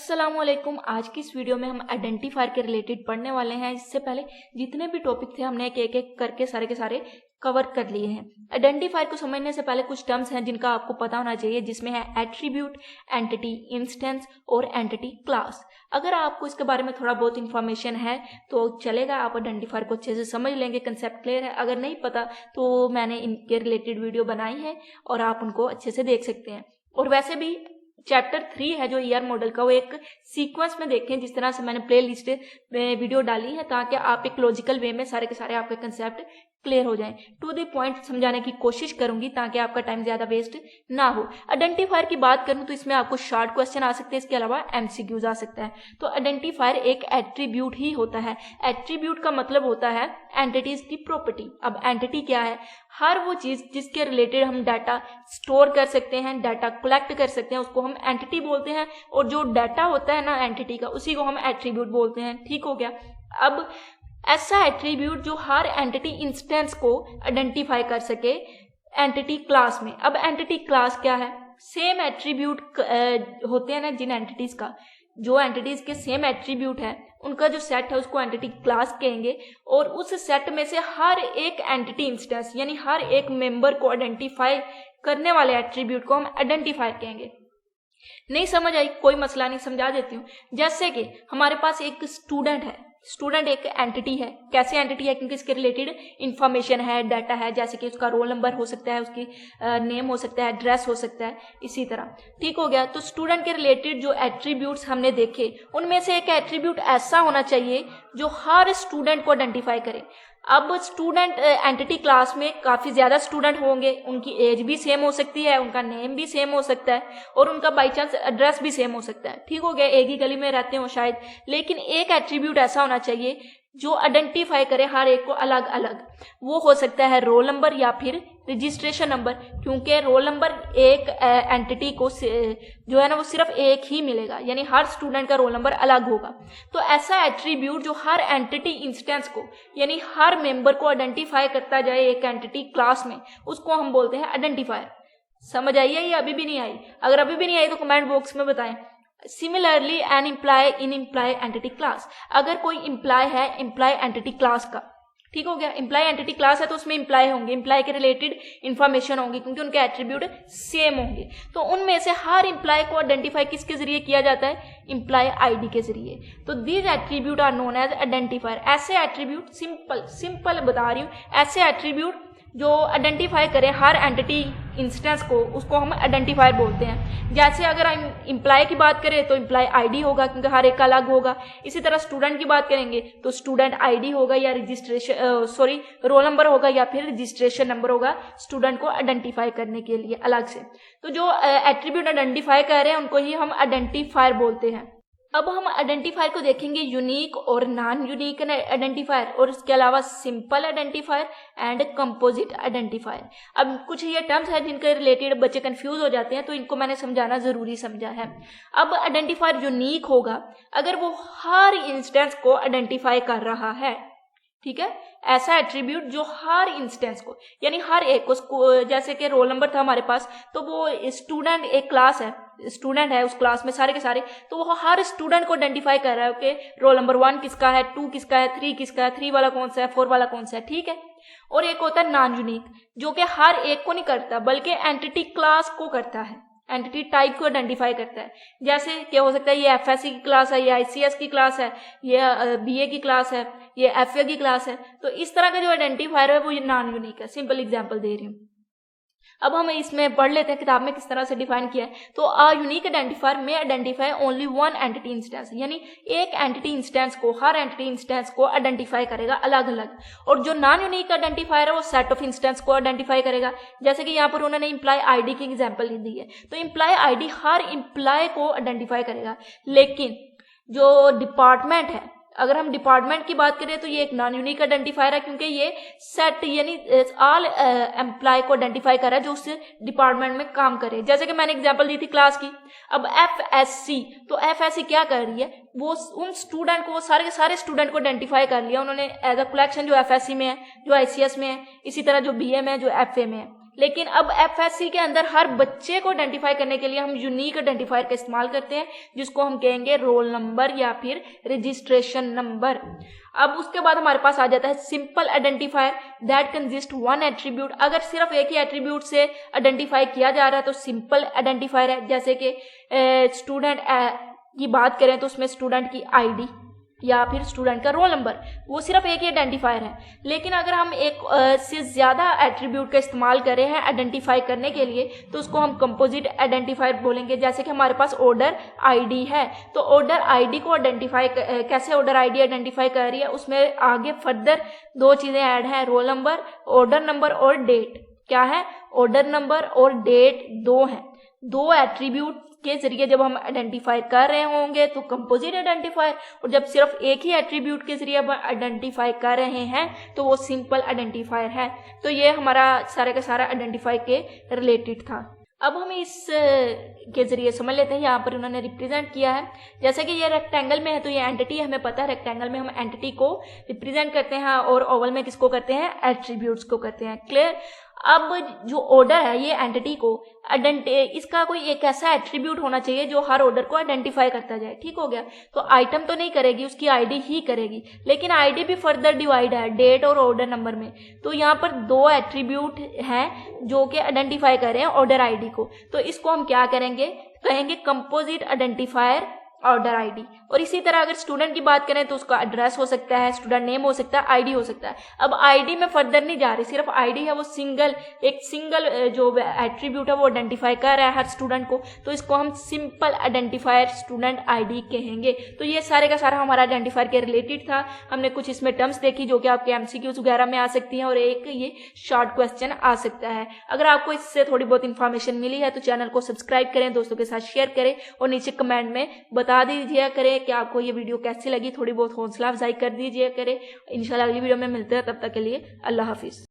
अस्सलामुअलैकुम। आज की इस वीडियो में हम आइडेंटिफायर के रिलेटेड पढ़ने वाले हैं। इससे पहले जितने भी टॉपिक थे हमने एक एक करके सारे के सारे कवर कर लिए हैं। आइडेंटिफायर को समझने से पहले कुछ टर्म्स हैं जिनका आपको पता होना चाहिए, जिसमें है एट्रीब्यूट, एंटिटी, इंस्टेंस और एंटिटी क्लास। अगर आपको इसके बारे में थोड़ा बहुत इन्फॉर्मेशन है तो चलेगा, आप आइडेंटिफायर को अच्छे से समझ लेंगे, कंसेप्ट क्लियर है। अगर नहीं पता तो मैंने इनके रिलेटेड वीडियो बनाई है और आप उनको अच्छे से देख सकते हैं। और वैसे भी चैप्टर 3 है जो ईआर मॉडल का, वो एक सीक्वेंस में देखें, जिस तरह से मैंने प्ले लिस्ट में वीडियो डाली है, ताकि आप एक लॉजिकल वे में सारे के सारे आपके कंसेप्ट क्लियर हो जाएं। टू द पॉइंट समझाने की कोशिश करूंगी ताकि आपका टाइम ज्यादा वेस्ट ना हो। आइडेंटिफायर की बात करूं तो इसमें आपको शॉर्ट क्वेश्चन आ सकते हैं, इसके अलावा एमसीक्यूज आ सकता है। तो आइडेंटिफायर एक एट्रीब्यूट ही होता है। एट्रीब्यूट का मतलब होता है एंटिटीज की प्रॉपर्टी। अब एंटिटी क्या है? हर वो चीज जिसके रिलेटेड हम डाटा स्टोर कर सकते हैं, डाटा कलेक्ट कर सकते हैं, उसको हम एंटिटी बोलते हैं। और जो डाटा होता है ना एंटिटी का, उसी को हम एट्रीब्यूट बोलते हैं। ठीक हो गया। अब ऐसा एट्रीब्यूट जो हर एंटिटी इंस्टेंस को आइडेंटिफाई कर सके एंटिटी क्लास में। अब एंटिटी क्लास क्या है? सेम एट्रीब्यूट होते हैं ना जिन एंटिटीज का, जो एंटिटीज के सेम एट्रीब्यूट है उनका जो सेट है उसको एंटिटी क्लास कहेंगे। और उस सेट में से हर एक एंटिटी इंस्टेंस यानी हर एक मेंबर को आइडेंटिफाई करने वाले एट्रीब्यूट को हम आइडेंटिफायर कहेंगे। नहीं समझ आई? कोई मसला नहीं, समझा देती हूँ। जैसे कि हमारे पास एक स्टूडेंट है। स्टूडेंट एक एंटिटी है। कैसे एंटिटी है? क्योंकि इसके रिलेटेड इंफॉर्मेशन है, डाटा है, जैसे कि उसका रोल नंबर हो सकता है, उसकी नेम हो सकता है, एड्रेस हो सकता है, इसी तरह। ठीक हो गया। तो स्टूडेंट के रिलेटेड जो एट्रीब्यूट्स हमने देखे, उनमें से एक एट्रीब्यूट ऐसा होना चाहिए जो हर स्टूडेंट को आइडेंटिफाई करे। अब स्टूडेंट एंटिटी क्लास में काफी ज्यादा स्टूडेंट होंगे, उनकी एज भी सेम हो सकती है, उनका नेम भी सेम हो सकता है और उनका बाई चांस एड्रेस भी सेम हो सकता है। ठीक हो गया। एक ही गली में रहते हो शायद, लेकिन एक एट्रीब्यूट ऐसा होना चाहिए जो आइडेंटिफाई करे हर एक को अलग अलग। वो हो सकता है रोल नंबर या फिर रजिस्ट्रेशन नंबर, क्योंकि रोल नंबर एक एंटिटी को जो है ना वो सिर्फ एक ही मिलेगा, यानी हर स्टूडेंट का रोल नंबर अलग होगा। तो ऐसा एट्रीब्यूट जो हर एंटिटी इंस्टेंस को यानी हर मेंबर को आइडेंटिफाई करता जाए एक एंटिटी क्लास में, उसको हम बोलते हैं आइडेंटिफायर। समझ आई है या अभी भी नहीं आई? अगर अभी भी नहीं आई तो कमेंट बॉक्स में बताएं। सिमिलरली एन इम्प्लाई इन इम्प्लाई एंटिटी क्लास। अगर कोई इम्प्लाई है इम्प्लाई एंटिटी क्लास का, ठीक हो गया। इम्प्लाई एंटिटी क्लास है तो उसमें इम्प्लाई होंगे, इम्प्लाई के रिलेटेड इंफॉर्मेशन होंगी, क्योंकि उनके एट्रीब्यूट सेम होंगे। तो उनमें से हर इम्प्लाई को आइडेंटिफाई किसके जरिए किया जाता है? इम्प्लाई आईडी के जरिए। तो these attribute are known as identifier. ऐसे एट्रीब्यूट, सिंपल बता रही हूँ, ऐसे एट्रीब्यूट जो आइडेंटिफाई करें हर एंटिटी इंस्टेंस को, उसको हम आइडेंटिफायर बोलते हैं। जैसे अगर हम इम्प्लाई की बात करें तो इम्प्लाई आईडी होगा, क्योंकि हर एक का अलग होगा। इसी तरह स्टूडेंट की बात करेंगे तो स्टूडेंट आईडी होगा या रोल नंबर होगा या फिर रजिस्ट्रेशन नंबर होगा, स्टूडेंट को आइडेंटिफाई करने के लिए अलग से। तो जो एट्रीब्यूट आइडेंटिफाई कर रहे हैं उनको ही हम आइडेंटिफायर बोलते हैं। अब हम आइडेंटिफायर को देखेंगे यूनिक और नॉन यूनिक आइडेंटिफायर, और इसके अलावा simple identifier and composite identifier. अब कुछ ये टर्म्स है जिनके रिलेटेड बच्चे कंफ्यूज हो जाते हैं, तो इनको मैंने समझाना जरूरी समझा है। अब आइडेंटिफायर यूनिक होगा अगर वो हर इंस्टेंस को आइडेंटिफाई कर रहा है। ठीक है। ऐसा एट्रीब्यूट जो हर इंस्टेंस को यानी हर एक को, जैसे कि रोल नंबर था हमारे पास, तो वो स्टूडेंट एक क्लास है, स्टूडेंट है उस क्लास में सारे के सारे, तो वो हर स्टूडेंट को आइडेंटिफाई कर रहा है कि रोल नंबर 1 किसका है, 2 किसका है, 3 किसका है, 3 वाला कौन सा है, 4 वाला कौन सा है। ठीक है। और एक होता है नॉन यूनिक, जो कि हर एक को नहीं करता बल्कि एंटिटी क्लास को करता है, एंटिटी टाइप को आइडेंटिफाई करता है। जैसे क्या हो सकता है, ये एफएससी की क्लास है, ये आईसीएस की क्लास है, ये बीए की क्लास है, ये एफए की क्लास है। तो इस तरह का जो आइडेंटिफायर है वो ये नॉन यूनिक है। सिंपल एग्जांपल दे रही हूँ। अब हम इसमें पढ़ लेते हैं किताब में किस तरह से डिफाइन किया है। तो अ यूनिक आइडेंटिफायर में identify only one entity instance, यानी एक एंटिटी इंस्टेंस को, हर एंटिटी इंस्टेंस को आइडेंटिफाई करेगा अलग अलग। और जो नॉन यूनिक आइडेंटिफायर है वो सेट ऑफ इंस्टेंस को आइडेंटिफाई करेगा। जैसे कि यहाँ पर उन्होंने इम्प्लाई आईडी की एग्जाम्पल दी है, तो इम्प्लाई आईडी हर इम्प्लाई को आइडेंटिफाई करेगा। लेकिन जो डिपार्टमेंट है, अगर हम डिपार्टमेंट की बात करें तो ये एक नॉन यूनिक आइडेंटिफायर है, क्योंकि ये सेट यानी ऑल एम्प्लॉय को आइडेंटिफाई कर रहा है जो उस डिपार्टमेंट में काम करे। जैसे कि मैंने एग्जांपल दी थी क्लास की। अब एफएससी, तो एफएससी क्या कर रही है, वो उन स्टूडेंट को, वो सारे के सारे स्टूडेंट को आइडेंटिफाई कर लिया उन्होंने एज अ कलेक्शन, जो एफएससी में है, जो आईसीएस में है, इसी तरह जो बीए में है, जो एफए में है। लेकिन अब एफएससी के अंदर हर बच्चे को आइडेंटिफाई करने के लिए हम यूनिक आइडेंटिफायर का इस्तेमाल करते हैं, जिसको हम कहेंगे रोल नंबर या फिर रजिस्ट्रेशन नंबर। अब उसके बाद हमारे पास आ जाता है simple identifier that consist one attribute. अगर सिर्फ एक ही एट्रीब्यूट से आइडेंटिफाई किया जा रहा है तो सिंपल आइडेंटिफायर है। जैसे कि स्टूडेंट की बात करें तो उसमें स्टूडेंट की आईडी या फिर स्टूडेंट का रोल नंबर, वो सिर्फ एक ही आइडेंटिफायर है। लेकिन अगर हम एक से ज़्यादा एट्रीब्यूट का इस्तेमाल कर रहे हैं आइडेंटिफाई करने के लिए तो उसको हम कंपोजिट आइडेंटिफायर बोलेंगे। जैसे कि हमारे पास ऑर्डर आईडी है, तो ऑर्डर आईडी को आइडेंटिफाई कैसे ऑर्डर आईडी आइडेंटिफाई कर रही है, उसमें आगे फर्दर दो चीज़ें ऐड हैं, रोल नंबर, ऑर्डर नंबर और डेट। क्या है? ऑर्डर नंबर और डेट दो हैं। दो एट्रीब्यूट के जरिए जब हम आइडेंटिफाई कर रहे होंगे तो कंपोजिट आइडेंटिफायर, और जब सिर्फ एक ही एट्रीब्यूट के जरिए हम आइडेंटिफाई कर रहे हैं तो वो सिंपल आइडेंटिफायर है। तो ये हमारा सारे का सारा आइडेंटिफाई के रिलेटेड था। अब हम इस के जरिए समझ लेते हैं, यहाँ पर उन्होंने रिप्रेजेंट किया है। जैसे कि ये रेक्टेंगल में है तो ये एंटिटी है, हमें पता है रेक्टेंगल में हम एंटिटी को रिप्रेजेंट करते हैं और ओवल में किसको करते हैं? एट्रीब्यूट्स को करते हैं। क्लियर? अब जो ऑर्डर है ये एंटिटी को इसका कोई एक ऐसा एट्रीब्यूट होना चाहिए जो हर ऑर्डर को आइडेंटिफाई करता जाए। ठीक हो गया? तो आइटम तो नहीं करेगी, उसकी आईडी ही करेगी, लेकिन आईडी भी फर्दर डिवाइड है डेट और ऑर्डर नंबर में। तो यहाँ पर दो एट्रीब्यूट हैं जो कि आइडेंटिफाई कर रहे हैं ऑर्डर आईडी को, तो इसको हम क्या करेंगे? कहेंगे कंपोजिट आइडेंटिफायर ऑर्डर आईडी। और इसी तरह अगर स्टूडेंट की बात करें तो उसका एड्रेस हो सकता है, स्टूडेंट नेम हो सकता है, आईडी हो सकता है। अब आईडी में फर्दर नहीं जा रही, सिर्फ आईडी है वो एक सिंगल जो एट्रीब्यूट है वो आइडेंटिफाई कर रहा है हर स्टूडेंट को, तो इसको हम सिंपल आइडेंटिफायर स्टूडेंट आईडी कहेंगे। तो ये सारे का सारा हमारा आइडेंटिफायर के रिलेटेड था। हमने कुछ इसमें टर्म्स देखी जो कि आपके एमसीक्यूज वगैरह में आ सकती हैं और एक ये शॉर्ट क्वेश्चन आ सकता है। अगर आपको इससे थोड़ी बहुत इंफॉर्मेशन मिली है तो चैनल को सब्सक्राइब करें, दोस्तों के साथ शेयर करें और नीचे कमेंट में बता दीजिए करें कि आपको ये वीडियो कैसी लगी। थोड़ी बहुत हौसला अफजाई कर दीजिए करें। इंशाल्लाह अगली वीडियो में मिलते हैं, तब तक के लिए अल्लाह हाफिज।